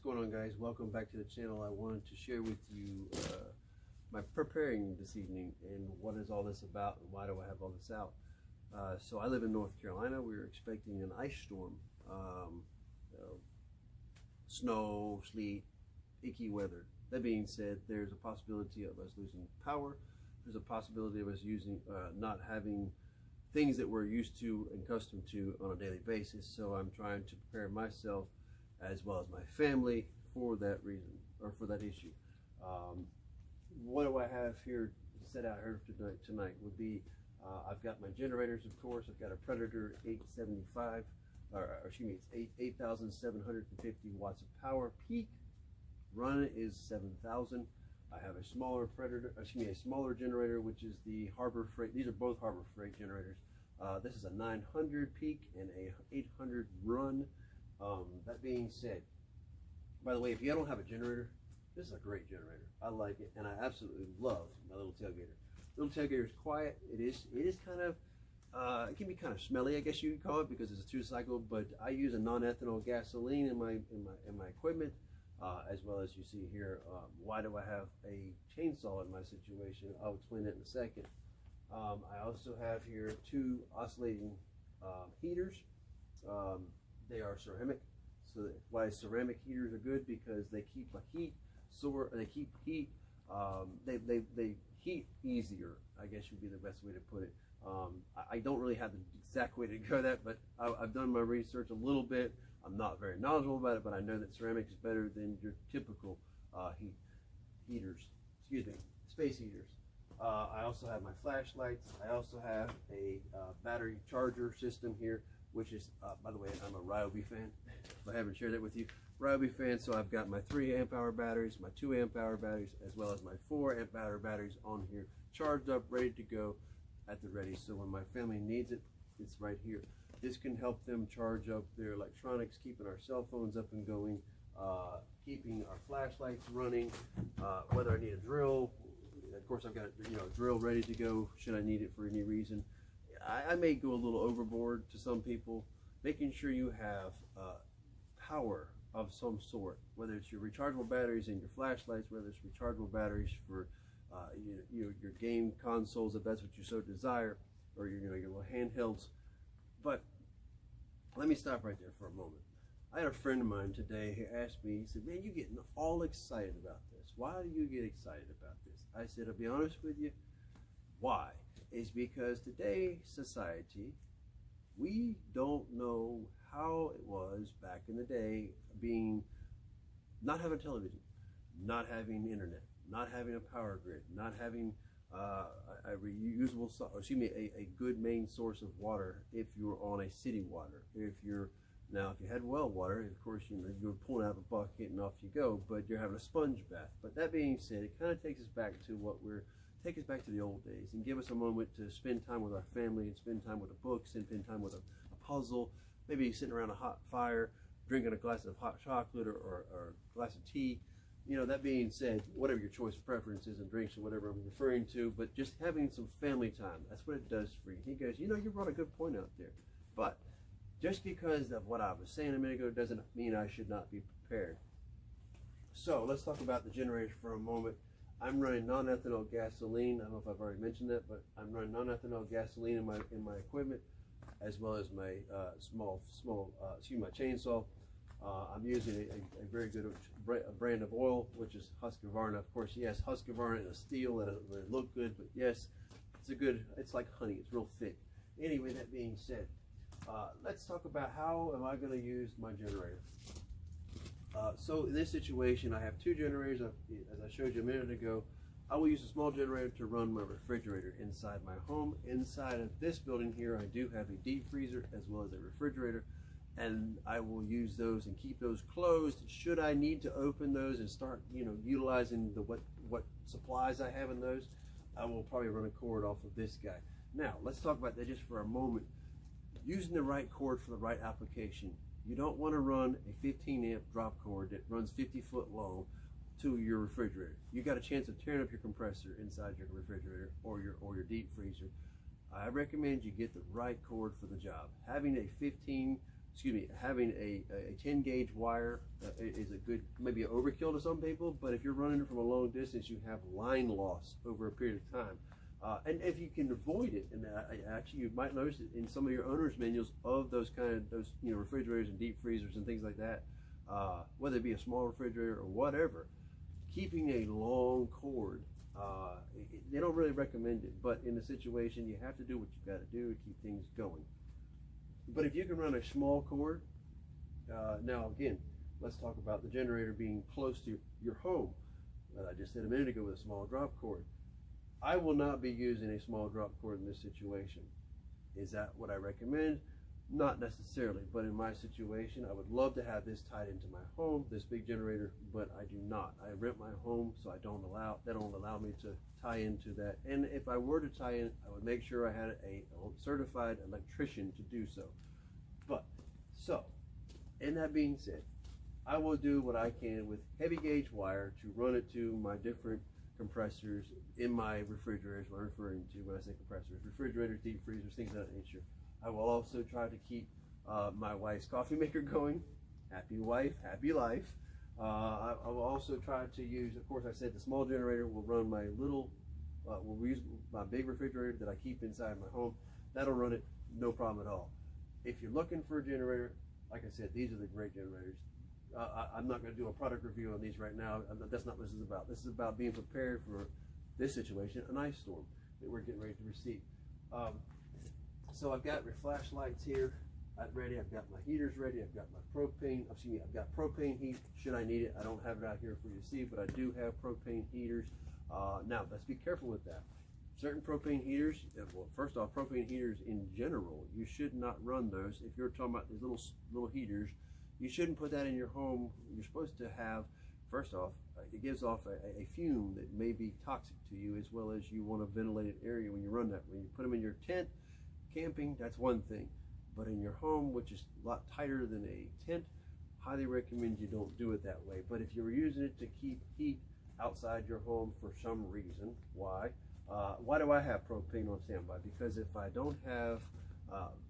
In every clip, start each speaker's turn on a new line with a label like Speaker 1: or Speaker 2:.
Speaker 1: What's going on, guys? Welcome back to the channel. I wanted to share with you my preparing this evening and what is all this about and why do I have all this out. So I live in North Carolina. We're expecting an ice storm, snow, sleet, icky weather. That being said, there's a possibility of us losing power. There's a possibility of us not having things that we're used to and accustomed to on a daily basis. So I'm trying to prepare myself as well as my family for that reason, or for that issue. What do I have here set out here tonight would be, I've got my generators, of course. I've got a Predator 875, it's 8,750 watts of power. Peak run is 7,000. I have a smaller a smaller generator, which is the Harbor Freight. These are both Harbor Freight generators. This is a 900 peak and a 800 run. That being said, by the way, if you don't have a generator, this is a great generator. I like it, and I absolutely love my little tailgater. Little tailgater is quiet. It is kind of, it can be kind of smelly, I guess you could call it, because it's a 2-cycle. But I use a non-ethanol gasoline in my equipment, as well as you see here. Why do I have a chainsaw in my situation? I'll explain that in a second. I also have here 2 oscillating heaters. They are ceramic. So why ceramic heaters are good? Because they keep heat. They keep heat. They heat easier, I guess would be the best way to put it. I don't really have the exact way to go that, but I've done my research a little bit. I'm not very knowledgeable about it, but I know that ceramic is better than your typical space heaters. I also have my flashlights. I also have a battery charger system here, which is, by the way, I'm a Ryobi fan. If I haven't shared that with you, Ryobi fan. So I've got my 3 amp hour batteries, my 2 amp hour batteries, as well as my 4 amp hour batteries on here, charged up, ready to go at the ready. So when my family needs it, it's right here. This can help them charge up their electronics, keeping our cell phones up and going, keeping our flashlights running, whether I need a drill. Of course, I've got a drill ready to go should I need it for any reason. I may go a little overboard to some people, making sure you have power of some sort, whether it's your rechargeable batteries in your flashlights, whether it's rechargeable batteries for your game consoles, if that's what you so desire, or your little handhelds. But let me stop right there for a moment. I had a friend of mine today who asked me, he said, "Man, you're getting all excited about this. Why do you get excited about this?" I said, "I'll be honest with you. Why? Is because today's society, we don't know how it was back in the day, not having television, not having internet, not having a power grid, not having a reusable, a good main source of water if you're on a city water. If you had well water, of course, you're pulling out of a bucket and off you go, but you're having a sponge bath." But that being said, it kind of takes us back to take us back to the old days and give us a moment to spend time with our family and spend time with a book, spend time with a puzzle, maybe sitting around a hot fire, drinking a glass of hot chocolate or a glass of tea. That being said, whatever your choice of preferences and drinks or whatever I'm referring to, but just having some family time, that's what it does for you. He goes, you brought a good point out there. But just because of what I was saying a minute ago doesn't mean I should not be prepared. So let's talk about the generators for a moment. I'm running non-ethanol gasoline. I don't know if I've already mentioned that, but I'm running non-ethanol gasoline in my equipment, as well as my my chainsaw. I'm using a very good brand of oil, which is Husqvarna. Of course, yes, Husqvarna is a steel that doesn't look good, but yes, it's like honey. It's real thick. Anyway, that being said, let's talk about how am I going to use my generator. So in this situation, I have 2 generators. As I showed you a minute ago, I will use a small generator to run my refrigerator inside my home. Inside of this building here, I do have a deep freezer as well as a refrigerator, and I will use those and keep those closed. Should I need to open those and start, utilizing what supplies I have in those, I will probably run a cord off of this guy. Now, let's talk about that just for a moment. Using the right cord for the right application. You don't want to run a 15 amp drop cord that runs 50 foot long to your refrigerator. You got a chance of tearing up your compressor inside your refrigerator or your deep freezer. I recommend you get the right cord for the job. Having a 15 having a 10 gauge wire is a good, maybe an overkill to some people, but if you're running it from a long distance, you have line loss over a period of time. And if you can avoid it, and actually you might notice it in some of your owner's manuals of those refrigerators and deep freezers and things like that, whether it be a small refrigerator or whatever, keeping a long cord, they don't really recommend it, but in the situation you have to do what you got to do to keep things going. But if you can run a small cord, now again, let's talk about the generator being close to your home. I just said a minute ago with a small drop cord. I will not be using a small drop cord in this situation. Is that what I recommend? Not necessarily, but in my situation, I would love to have this tied into my home, this big generator, but I do not. I rent my home, so they don't allow me to tie into that. And if I were to tie in, I would make sure I had a certified electrician to do so. And that being said, I will do what I can with heavy gauge wire to run it to my different compressors in my refrigerators. What I'm referring to when I say compressors, refrigerators, deep freezers, things of that nature. I will also try to keep my wife's coffee maker going. Happy wife, happy life. I will also try to use, of course I said the small generator will run my little, will use my big refrigerator that I keep inside my home. That'll run it, no problem at all. If you're looking for a generator, like I said, these are the great generators. I'm not going to do a product review on these right now. That's not what this is about. This is about being prepared for this situation, an ice storm that we're getting ready to receive. So I've got your flashlights here ready. I've got my heaters ready. I've got my propane. I've got propane heat should I need it. I don't have it out here for you to see, but I do have propane heaters. Now let's be careful with that. Certain propane heaters, well, first off, propane heaters in general, you should not run those. If you're talking about these little heaters, you shouldn't put that in your home. You're supposed to have, first off, it gives off a fume that may be toxic to you, as well as you want a ventilated area when you run that. When you put them in your tent, camping, that's one thing. But in your home, which is a lot tighter than a tent, highly recommend you don't do it that way. But if you're using it to keep heat outside your home for some reason, why do I have propane on standby? Because if I don't have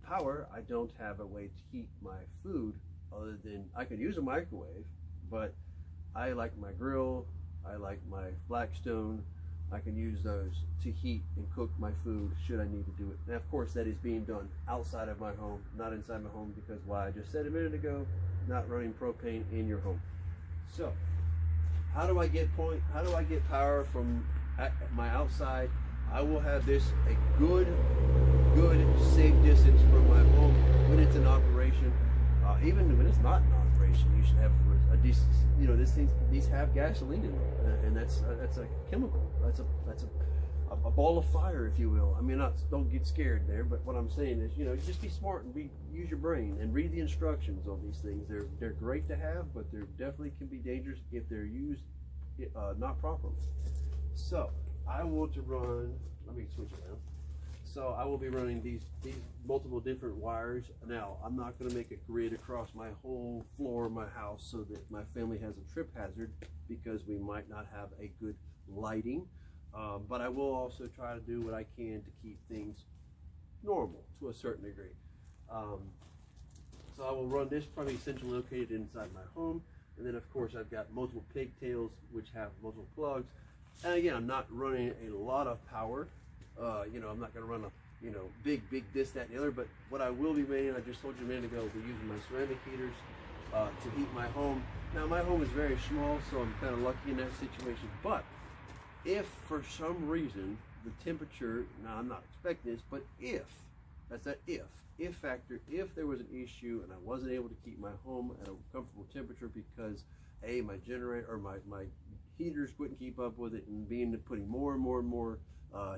Speaker 1: power, I don't have a way to heat my food other than, I could use a microwave, but I like my grill, I like my Blackstone, I can use those to heat and cook my food should I need to do it. Now, of course, that is being done outside of my home, not inside my home, because why? I just said a minute ago, not running propane in your home. So, how do I get power from my outside? I will have this a good safe distance from my home when it's in operation. Even when it's not in operation, you should have a decent, these have gasoline in them, and that's a chemical. That's a ball of fire, if you will. I mean, don't get scared there, but what I'm saying is, just be smart and use your brain and read the instructions on these things. They're great to have, but they definitely can be dangerous if they're used not properly. So I want to run. Let me switch it around. So I will be running these multiple different wires. Now, I'm not going to make a grid across my whole floor of my house so that my family has a trip hazard, because we might not have a good lighting. But I will also try to do what I can to keep things normal to a certain degree. So I will run this probably centrally located inside my home. And then, of course, I've got multiple pigtails which have multiple plugs. And again, I'm not running a lot of power. I'm not going to run a big this, that, and the other, but what I will be running, I just told you a minute ago, I'll be using my ceramic heaters to heat my home. Now, my home is very small, so I'm kind of lucky in that situation, but if for some reason the temperature, now I'm not expecting this, but if, that's that if factor, if there was an issue and I wasn't able to keep my home at a comfortable temperature because my generator or my heaters wouldn't keep up with it, and putting more and more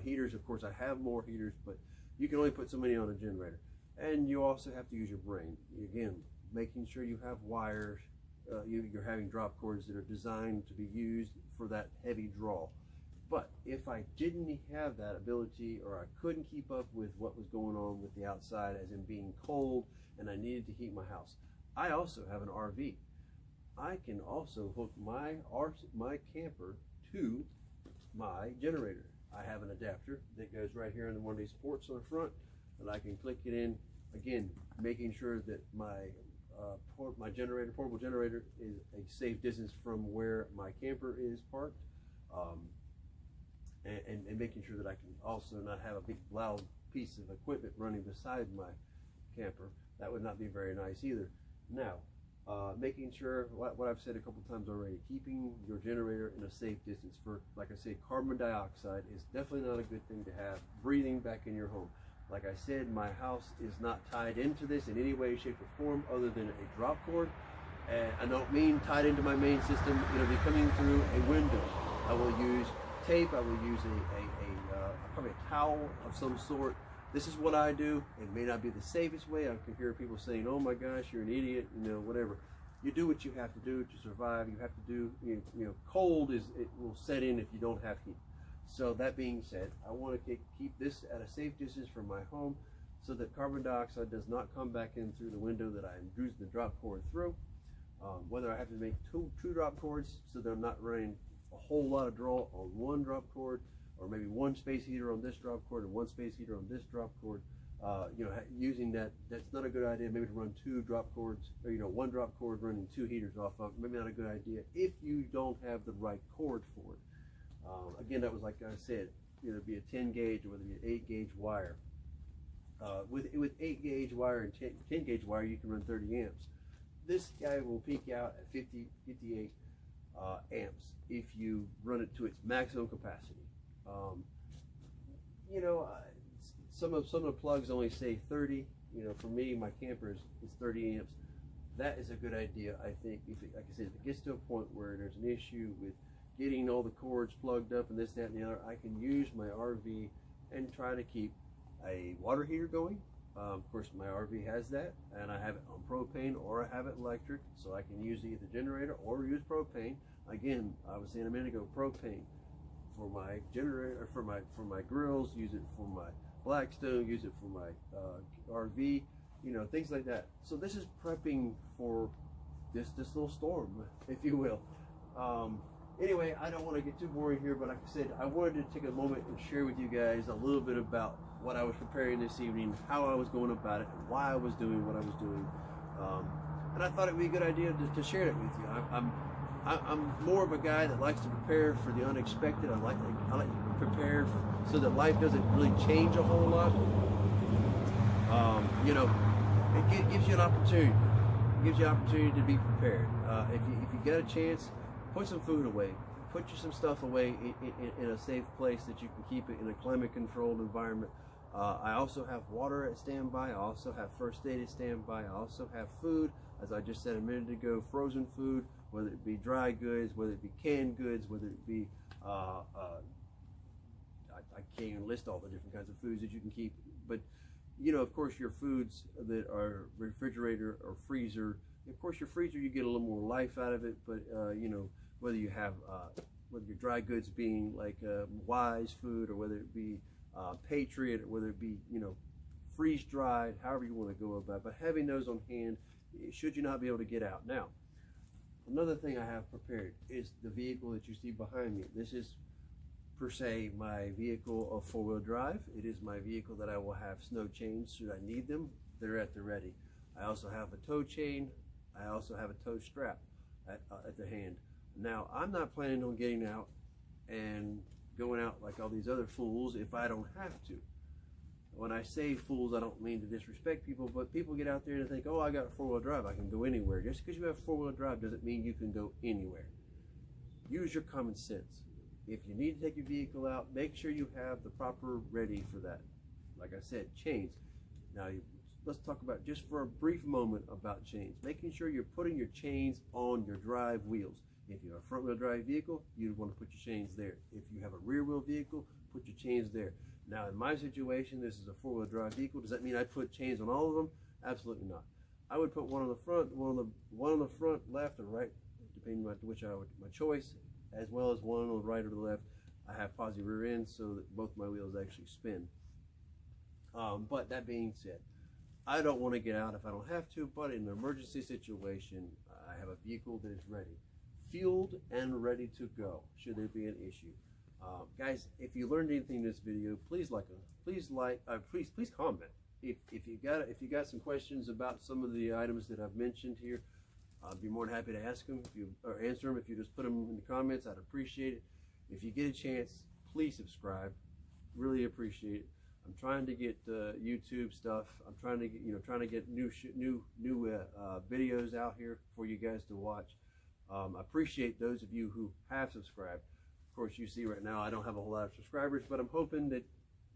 Speaker 1: heaters. Of course, I have more heaters, but you can only put so many on a generator. And you also have to use your brain. Again, making sure you have wires, you're having drop cords that are designed to be used for that heavy draw. But if I didn't have that ability, or I couldn't keep up with what was going on with the outside, as in being cold, and I needed to heat my house, I also have an RV. I can also hook my camper to my generator. I have an adapter that goes right here into one of these ports on the front, and I can click it in Again, making sure that my portable generator is a safe distance from where my camper is parked, and making sure that I can also not have a big loud piece of equipment running beside my camper. That would not be very nice either. Now, making sure what I've said a couple times already, keeping your generator in a safe distance. For, like I said, carbon dioxide is definitely not a good thing to have breathing back in your home. Like I said, my house is not tied into this in any way, shape, or form other than a drop cord. And I don't mean tied into my main system. It'll be coming through a window. I will use tape. I will use probably a towel of some sort. This is what I do. It may not be the safest way. I can hear people saying, "Oh my gosh, you're an idiot," whatever. You do what you have to do to survive. You have to do, cold it will set in if you don't have heat. So that being said, I want to keep this at a safe distance from my home so that carbon dioxide does not come back in through the window that I'm using the drop cord through. Whether I have to make two drop cords so that I'm not running a whole lot of draw on one drop cord, or maybe one space heater on this drop cord and one space heater on this drop cord. Using that's not a good idea. Maybe to run two drop cords, or one drop cord running two heaters off of, maybe not a good idea if you don't have the right cord for it. Again, that was, like I said, either be a 10 gauge or whether it be an 8 gauge wire. With 8 gauge wire and 10 gauge wire, you can run 30 amps. This guy will peak out at 58 amps if you run it to its maximum capacity. Some of the plugs only say 30. For me, my camper is 30 amps. That is a good idea, I think. Like I said, if it gets to a point where there's an issue with getting all the cords plugged up and this, that, and the other, I can use my RV and try to keep a water heater going. Of course, my RV has that, and I have it on propane or I have it electric, so I can use either generator or use propane. Again, I was saying a minute ago, propane for my generator, for my grills, use it for my Blackstone, use it for my RV, things like that. So this is prepping for this little storm, if you will. Anyway, I don't want to get too boring here, but like I said, I wanted to take a moment and share with you guys a little bit about what I was preparing this evening, how I was going about it, and why I was doing what I was doing. And I thought it would be a good idea to share it with you. I'm more of a guy that likes to prepare for the unexpected. I like to prepare so that life doesn't really change a whole lot. It gives you an opportunity. It gives you an opportunity to be prepared. If you get a chance, put some food away. Put some stuff away in a safe place that you can keep it in a climate-controlled environment. I also have water at standby. I also have first aid at standby. I also have food, as I just said a minute ago, frozen food, whether it be dry goods, whether it be canned goods, whether it be, I can't even list all the different kinds of foods that you can keep. But, of course, your foods that are refrigerator or freezer, of course, your freezer, you get a little more life out of it, but, whether you have, whether your dry goods being like Wise food, or whether it be Patriot, or whether it be, freeze dried, however you want to go about it. But having those on hand, should you not be able to get out. Now, another thing I have prepared is the vehicle that you see behind me. This is, per se, my vehicle of four-wheel drive. It is my vehicle that I will have snow chains should I need them. They're at the ready. I also have a tow chain. I also have a tow strap at the hand. Now, I'm not planning on getting out and going out like all these other fools if I don't have to. When I say fools, I don't mean to disrespect people, but people get out there and think, oh, I got a four-wheel drive, I can go anywhere. Just because you have four-wheel drive doesn't mean you can go anywhere. Use your common sense. If you need to take your vehicle out, make sure you have the proper ready for that. Like I said, chains. Now, let's talk about, just for a brief moment, about chains. Making sure you're putting your chains on your drive wheels. If you have a front-wheel drive vehicle, you'd want to put your chains there. If you have a rear-wheel vehicle, put your chains there. Now, in my situation, this is a four-wheel drive vehicle. Does that mean I put chains on all of them? Absolutely not. I would put one on the front, one on the front, left, or right, depending on which my choice, as well as one on the right or the left. I have positive rear ends so that both my wheels actually spin. But that being said, I don't want to get out if I don't have to, but in an emergency situation, I have a vehicle that is ready, fueled and ready to go should there be an issue. Guys, if you learned anything in this video, please comment. if you got some questions about some of the items that I've mentioned here, I'd be more than happy to ask them or answer them. If you just put them in the comments, I'd appreciate it. If you get a chance, please subscribe. Really appreciate it. I'm trying to get YouTube stuff. I'm trying to get new videos out here for you guys to watch. I appreciate those of you who have subscribed. Of course, you see right now I don't have a whole lot of subscribers, but I'm hoping that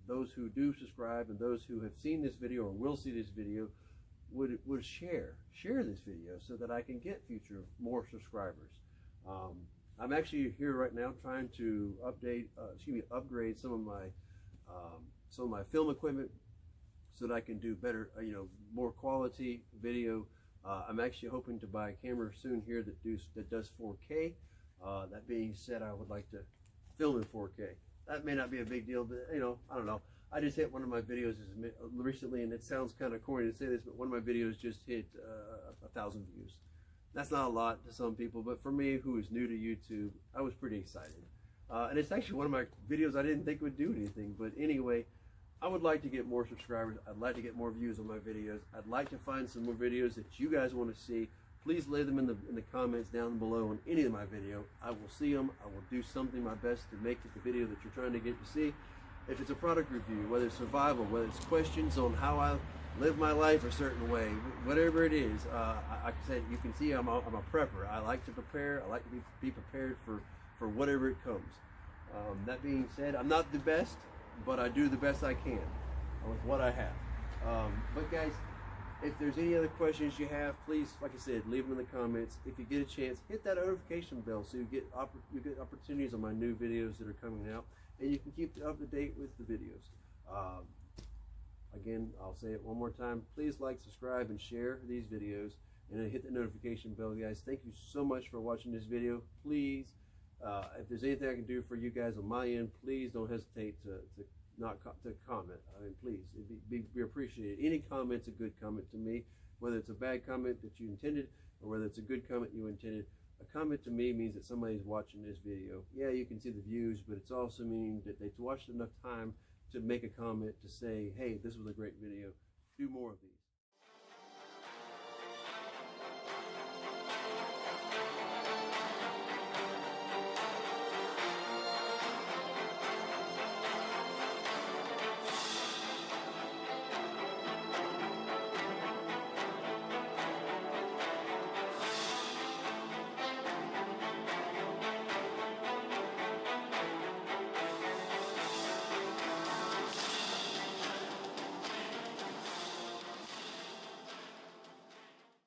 Speaker 1: those who do subscribe and those who have seen this video or will see this video would share this video so that I can get more subscribers. I'm actually here right now trying to upgrade some of my film equipment so that I can do better, more quality video. I'm actually hoping to buy a camera soon here that does 4K. That being said, I would like to film in 4K. That may not be a big deal, but I don't know. I just hit one of my videos recently, and it sounds kind of corny to say this, but one of my videos just hit 1,000 views. That's not a lot to some people, but for me, who is new to YouTube, I was pretty excited. And it's actually one of my videos I didn't think would do anything, but anyway, I would like to get more subscribers. I'd like to get more views on my videos. I'd like to find some more videos that you guys want to see. Please leave them in the comments down below on any of my video. I will see them. I will do something my best to make it the video that you're trying to get to see. If it's a product review, whether it's survival, whether it's questions on how I live my life a certain way, whatever it is, like I said, you can see I'm a prepper. I like to prepare. I like to be prepared for whatever it comes. That being said, I'm not the best, but I do the best I can with what I have. But guys, if there's any other questions you have, please, like I said, leave them in the comments. If you get a chance, hit that notification bell so you get opportunities on my new videos that are coming out, and you can keep up to date with the videos. Again, I'll say it one more time. Please like, subscribe, and share these videos, and then hit the notification bell, guys. Thank you so much for watching this video. Please, if there's anything I can do for you guys on my end, please don't hesitate to comment. I mean, please, it'd be appreciated. Any comment's a good comment to me, whether it's a bad comment that you intended or whether it's a good comment you intended. A comment to me means that somebody's watching this video. Yeah, you can see the views, but it's also meaning that they've watched enough time to make a comment to say, hey, this was a great video. Do more of these.